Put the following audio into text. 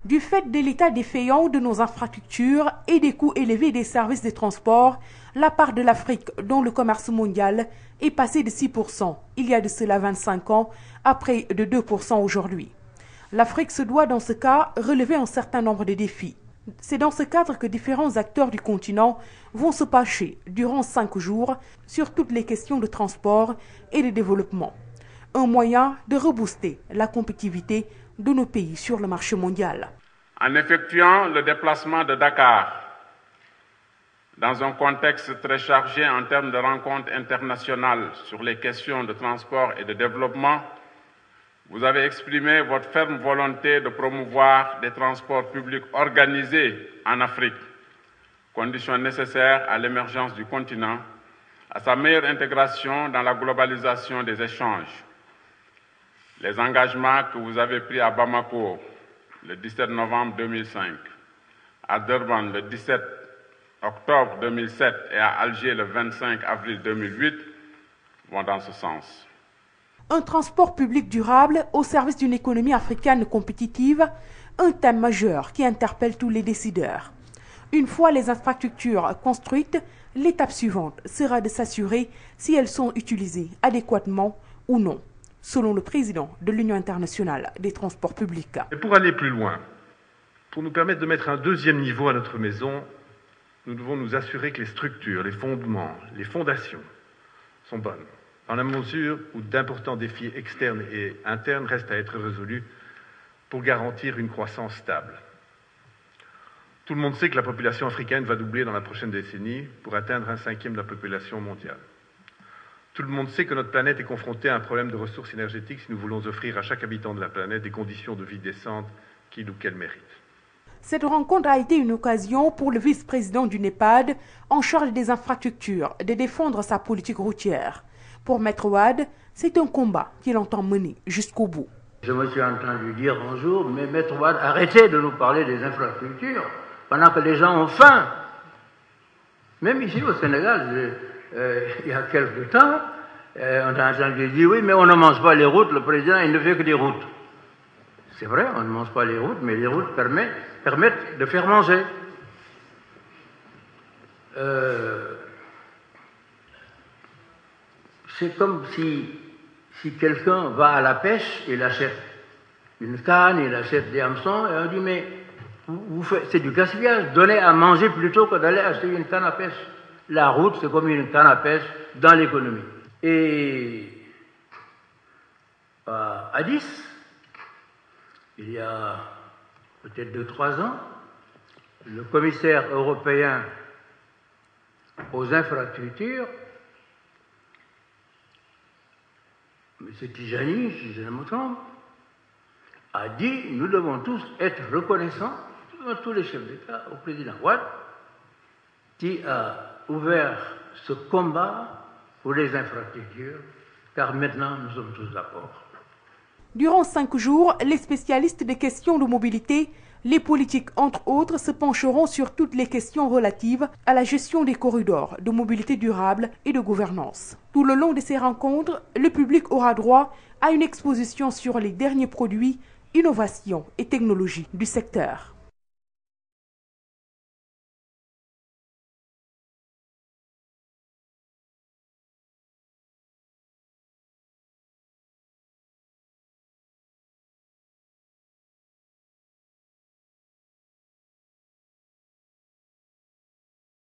Du fait de l'état défaillant de nos infrastructures et des coûts élevés des services de transport, la part de l'Afrique dans le commerce mondial est passée de 6% il y a de cela 25 ans à près de 2% aujourd'hui. L'Afrique se doit dans ce cas relever un certain nombre de défis. C'est dans ce cadre que différents acteurs du continent vont se pencher durant 5 jours sur toutes les questions de transport et de développement. Un moyen de rebooster la compétitivité de nos pays sur le marché mondial. En effectuant le déplacement de Dakar, dans un contexte très chargé en termes de rencontres internationales sur les questions de transport et de développement, vous avez exprimé votre ferme volonté de promouvoir des transports publics organisés en Afrique, condition nécessaire à l'émergence du continent, à sa meilleure intégration dans la globalisation des échanges. Les engagements que vous avez pris à Bamako le 17 novembre 2005, à Durban le 17 octobre 2007 et à Alger le 25 avril 2008 vont dans ce sens. Un transport public durable au service d'une économie africaine compétitive, un thème majeur qui interpelle tous les décideurs. Une fois les infrastructures construites, l'étape suivante sera de s'assurer si elles sont utilisées adéquatement ou non, selon le président de l'Union internationale des transports publics. Et pour aller plus loin, pour nous permettre de mettre un deuxième niveau à notre maison, nous devons nous assurer que les structures, les fondements, les fondations sont bonnes, dans la mesure où d'importants défis externes et internes restent à être résolus pour garantir une croissance stable. Tout le monde sait que la population africaine va doubler dans la prochaine décennie pour atteindre 1/5 de la population mondiale. Tout le monde sait que notre planète est confrontée à un problème de ressources énergétiques si nous voulons offrir à chaque habitant de la planète des conditions de vie décentes qu'il ou qu'elle mérite. Cette rencontre a été une occasion pour le vice-président du NEPAD en charge des infrastructures de défendre sa politique routière. Pour Maître Wade, c'est un combat qu'il entend mener jusqu'au bout. Je me suis entendu dire un jour, mais Maître Wade, arrêtez de nous parler des infrastructures pendant que les gens ont faim. Même ici au Sénégal, il y a quelque temps, on a entendu dire oui, mais on ne mange pas les routes, le président il ne fait que des routes. C'est vrai, on ne mange pas les routes, mais les routes permettent de faire manger. C'est comme si quelqu'un va à la pêche, il achète une canne, il achète des hameçons, et on dit mais c'est du gaspillage, donnez à manger plutôt que d'aller acheter une canne à pêche. La route, c'est comme une canne à pêche dans l'économie. Et à Addis, il y a peut-être 2-3 ans, le commissaire européen aux infrastructures, M. Tijani, si je ne me trompe, a dit nous devons tous être reconnaissants, tous les chefs d'État, au président Wade, qui a ouvert ce combat pour les infrastructures, car maintenant nous sommes tous d'accord. Durant 5 jours, les spécialistes des questions de mobilité, les politiques entre autres, se pencheront sur toutes les questions relatives à la gestion des corridors de mobilité durable et de gouvernance. Tout le long de ces rencontres, le public aura droit à une exposition sur les derniers produits, innovations et technologies du secteur.